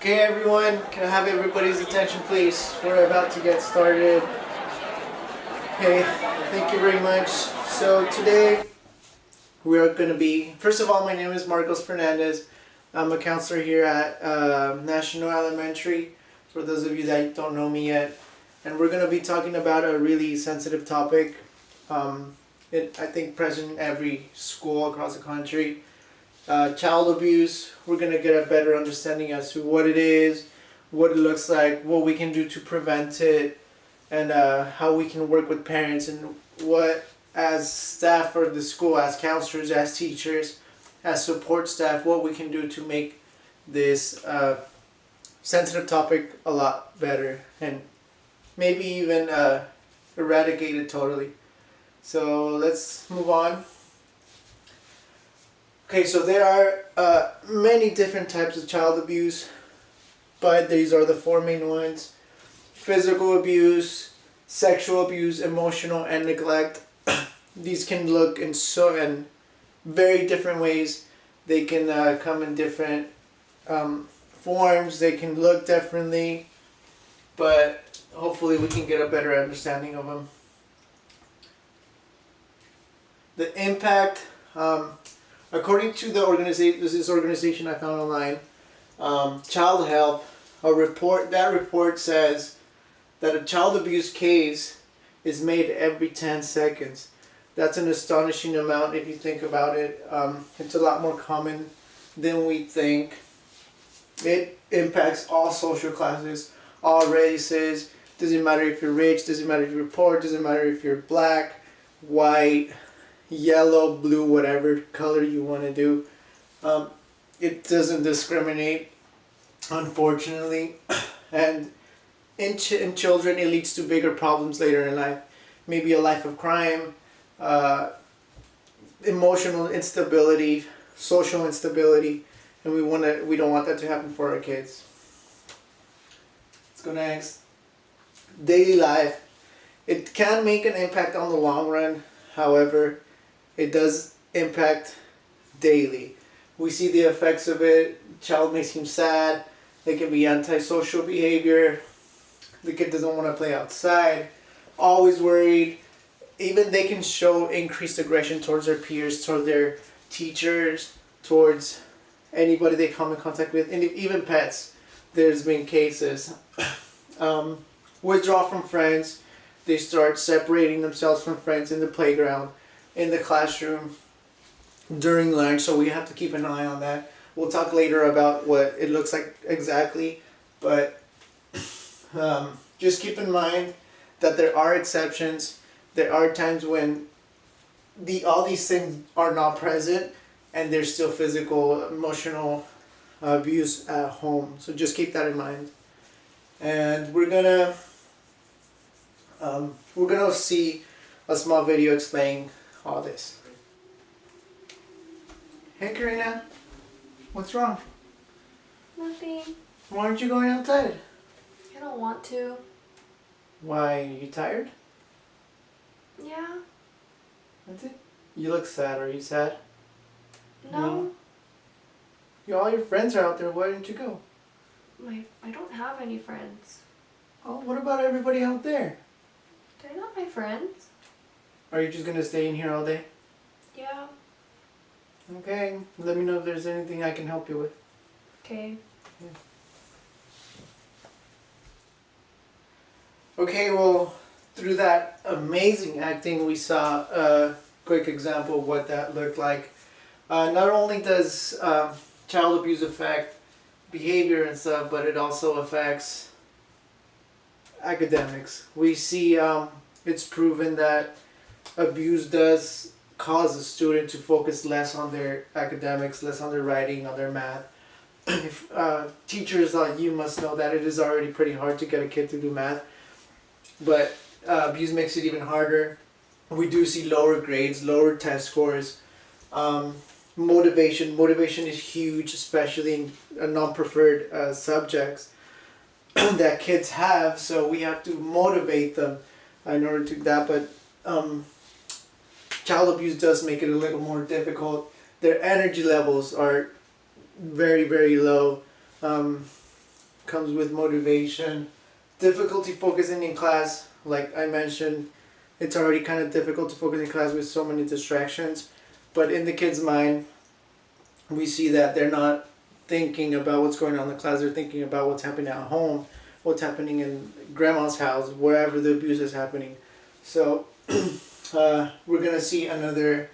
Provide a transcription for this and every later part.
Okay, everyone, can I have everybody's attention, please? We're about to get started. Okay, thank you very much. So today we are going to be, first of all, my name is Marcos Fernandez. I'm a counselor here at National Elementary, for those of you that don't know me yet. And we're going to be talking about a really sensitive topic. I think present in every school across the country. Child abuse. We're going to get a better understanding as to what it is, what it looks like, what we can do to prevent it, and how we can work with parents, and what, as staff for the school, as counselors, as teachers, as support staff, what we can do to make this sensitive topic a lot better, and maybe even eradicate it totally. So let's move on. Okay, so there are many different types of child abuse, but these are the four main ones: physical abuse, sexual abuse, emotional, and neglect. These can look in very different ways. They can come in different forms. They can look differently, but hopefully we can get a better understanding of them. The impact. According to this organization I found online, Child Help, that report says that a child abuse case is made every 10 seconds. That's an astonishing amount if you think about it. It's a lot more common than we think. It impacts all social classes, all races. Doesn't matter if you're rich, doesn't matter if you're poor, doesn't matter if you're black, white, yellow, blue, whatever color you want to do. It doesn't discriminate, unfortunately. And in children, it leads to bigger problems later in life. Maybe a life of crime, emotional instability, social instability, and we don't want that to happen for our kids. Let's go next. Daily life. It can make an impact on the long run. However, it does impact daily. We see the effects of it. Child may seem sad. They can be antisocial behavior. The kid doesn't want to play outside. Always worried. Even they can show increased aggression towards their peers, towards their teachers, towards anybody they come in contact with, and even pets. There's been cases. Withdraw from friends. They start separating themselves from friends in the playground, in the classroom, during lunch, so we have to keep an eye on that. We'll talk later about what it looks like exactly, but just keep in mind that there are exceptions. There are times when all these things are not present, and there's still physical, emotional abuse at home. So just keep that in mind. And we're gonna see a small video explaining all this. Hey Karina, what's wrong? Nothing. Why aren't you going outside? I don't want to. Why, are you tired? Yeah. That's it? You look sad. Are you sad? No. All your friends are out there. Why didn't you go? I don't have any friends. Oh, what about everybody out there? They're not my friends. Are you just gonna stay in here all day? Yeah. Okay, let me know if there's anything I can help you with. Okay. Yeah. Okay, well, through that amazing acting, we saw a quick example of what that looked like. Not only does child abuse affect behavior and stuff, but it also affects academics. We see it's proven that abuse does cause a student to focus less on their academics, less on their writing, on their math. If teachers like you must know that it is already pretty hard to get a kid to do math, but abuse makes it even harder. We do see lower grades, lower test scores. Motivation is huge, especially in non-preferred subjects that kids have, so we have to motivate them in order to do that. But child abuse does make it a little more difficult. Their energy levels are very, very low. comes with motivation. Difficulty focusing in class, like I mentioned, it's already kind of difficult to focus in class with so many distractions. But in the kid's mind, we see that they're not thinking about what's going on in the class, they're thinking about what's happening at home, what's happening in grandma's house, wherever the abuse is happening. So we're gonna see another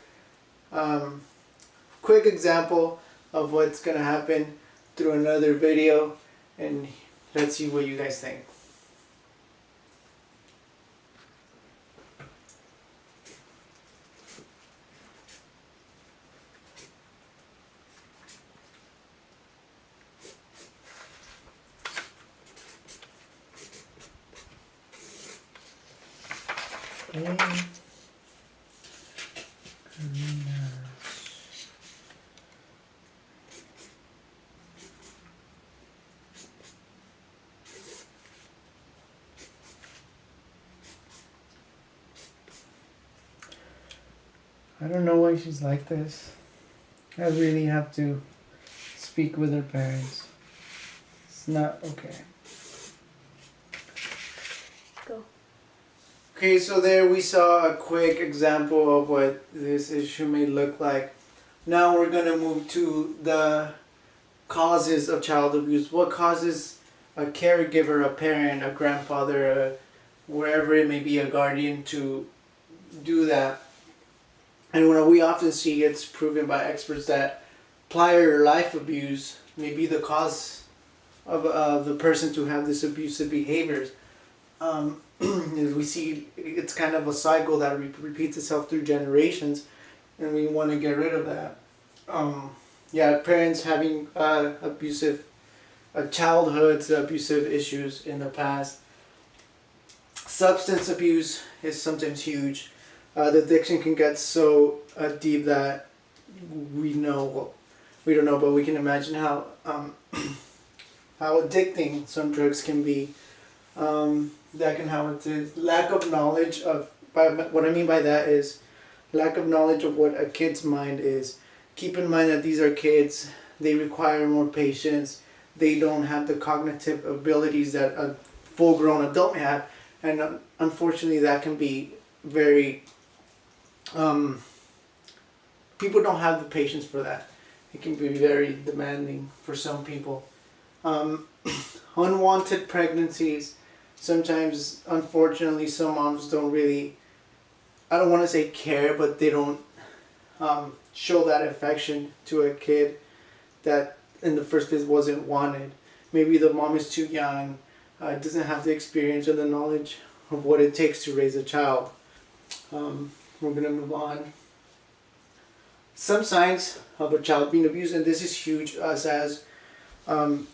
quick example of what's gonna happen through another video, and let's see what you guys think. I don't know why she's like this. I really have to speak with her parents. It's not okay. Go. Okay, so there we saw a quick example of what this issue may look like. Now we're gonna move to the causes of child abuse. What causes a caregiver, a parent, a grandfather, wherever it may be, a guardian to do that? And what we often see, it's proven by experts that prior life abuse may be the cause of the person to have this abusive behaviors. As we see, it's kind of a cycle that repeats itself through generations, and we want to get rid of that. Parents having abusive childhoods, abusive issues in the past. Substance abuse is sometimes huge. The addiction can get so deep that we don't know, but we can imagine how addicting some drugs can be. That can happen to lack of knowledge of. What I mean by that is lack of knowledge of what a kid's mind is. Keep in mind that these are kids. They require more patience. They don't have the cognitive abilities that a full-grown adult may have, and unfortunately, that can be very. People don't have the patience for that. It can be very demanding for some people. Unwanted pregnancies. Sometimes, unfortunately, some moms don't really, I don't want to say care, but they don't show that affection to a kid that in the first place wasn't wanted. Maybe the mom is too young, doesn't have the experience or the knowledge of what it takes to raise a child. We're going to move on. Some signs of a child being abused, and this is huge, us as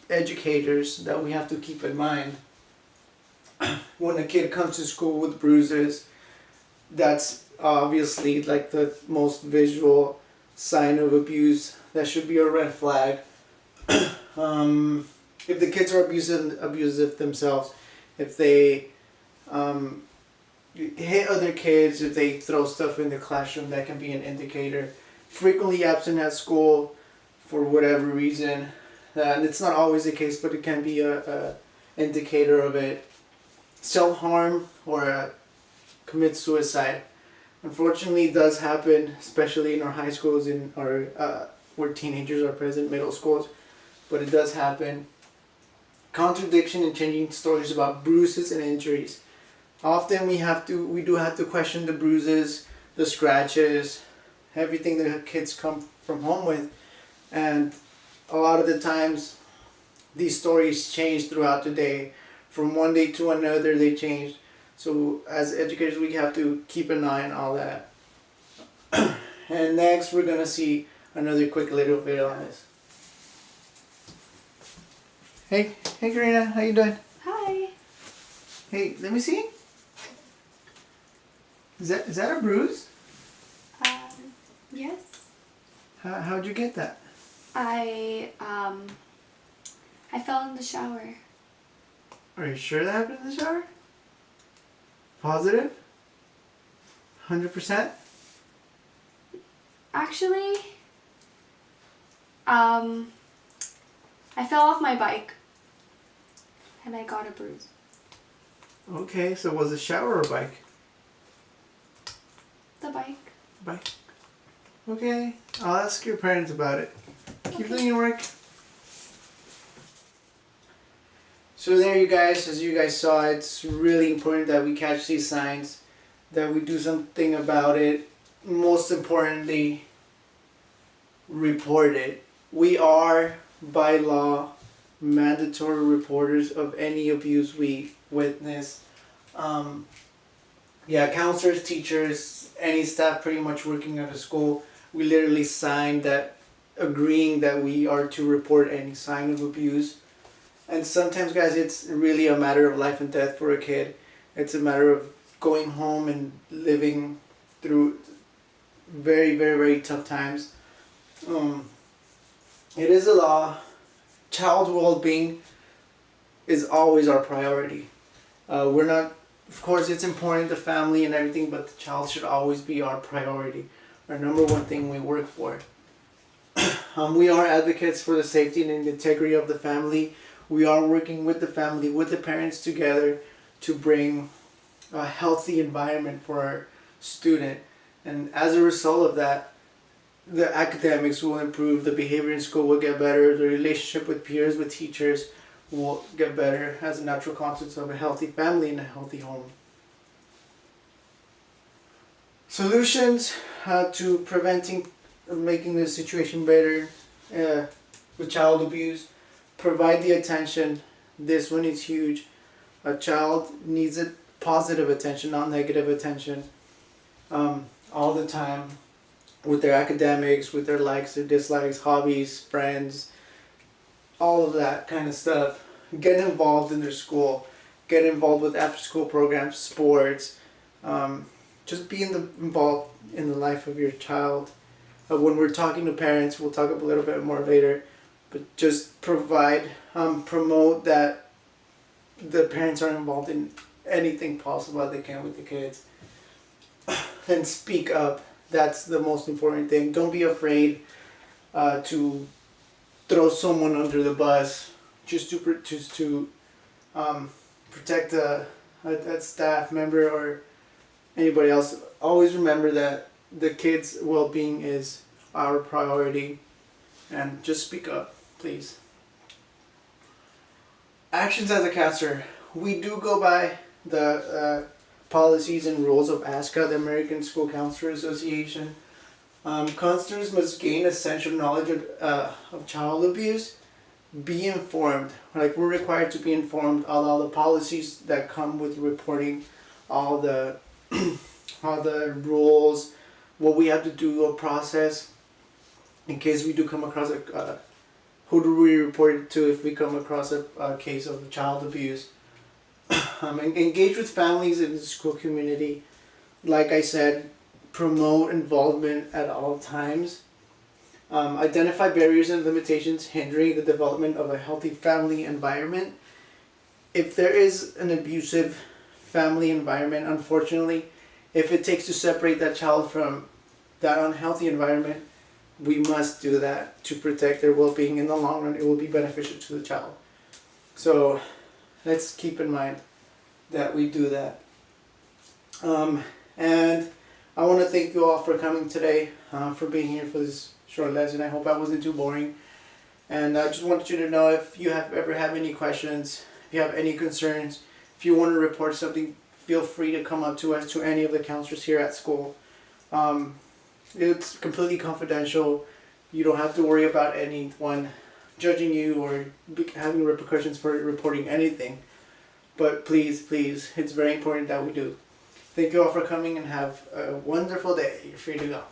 educators, that we have to keep in mind. When a kid comes to school with bruises, that's obviously like the most visual sign of abuse. That should be a red flag. If the kids are abusive themselves, if they hit other kids, if they throw stuff in the classroom, that can be an indicator. Frequently absent at school for whatever reason, and it's not always the case, but it can be a indicator of it. Self-harm or commit suicide. Unfortunately, it does happen, especially in our high schools, in our where teenagers are present, middle schools, but it does happen. Contradiction and changing stories about bruises and injuries. Often we do have to question the bruises, the scratches, everything that kids come from home with, and a lot of the times these stories change throughout the day. From one day to another, they change. So as educators, we have to keep an eye on all that. And next, we're gonna see another quick little video on this. Hey, Karina, how you doing? Hi. Hey, let me see. Is that a bruise? Yes. How'd you get that? I fell in the shower. Are you sure that happened in the shower? Positive? 100%? Actually, I fell off my bike. and I got a bruise. Okay, so was it shower or bike? The bike. Bike. Okay, I'll ask your parents about it. Keep doing your work. So there you guys, as you guys saw, it's really important that we catch these signs, that we do something about it. Most importantly, report it. We are, by law, mandatory reporters of any abuse we witness. Counselors, teachers, any staff pretty much working at a school, we literally signed that agreeing that we are to report any sign of abuse. And sometimes, guys, it's really a matter of life and death for a kid. It's a matter of going home and living through very, very, very tough times. It is a law. Child well-being is always our priority. We're not, of course, it's important, the family and everything, but the child should always be our priority, our number one thing we work for. We are advocates for the safety and integrity of the family. We are working with the family, with the parents together to bring a healthy environment for our student. And as a result of that, the academics will improve, the behavior in school will get better, the relationship with peers, with teachers will get better as a natural consequence of a healthy family and a healthy home. Solutions to preventing or making the situation better with child abuse. Provide the attention. This one is huge. A child needs a positive attention, not negative attention, all the time, with their academics, with their likes, their dislikes, hobbies, friends, all of that kind of stuff. Get involved in their school. Get involved with after-school programs, sports. Just be involved in the life of your child. When we're talking to parents, we'll talk a little bit more later, but just promote that the parents are involved in anything possible that they can with the kids. And speak up. That's the most important thing. Don't be afraid to throw someone under the bus just to protect a staff member or anybody else. Always remember that the kids' well-being is our priority, and just speak up, please. Actions as a counselor. We do go by the policies and rules of ASCA, the American School Counselor Association. Counselors must gain essential knowledge of child abuse. Be informed. Like, we're required to be informed on all the policies that come with reporting, all the all the rules, what we have to do, a process in case we do come across who do we report it to if we come across a case of child abuse. Engage with families in the school community. Like I said, promote involvement at all times. Identify barriers and limitations hindering the development of a healthy family environment. If there is an abusive family environment, unfortunately, if it takes to separate that child from that unhealthy environment, we must do that to protect their well-being. In the long run, it will be beneficial to the child. So let's keep in mind that we do that. And I want to thank you all for coming today, for being here for this short lesson. I hope I wasn't too boring. And I just wanted you to know, if you ever have any questions, if you have any concerns, if you want to report something, feel free to come up to us, to any of the counselors here at school. It's completely confidential. You don't have to worry about anyone judging you or having repercussions for reporting anything. But please, please, it's very important that we do. Thank you all for coming, and have a wonderful day. You're free to go.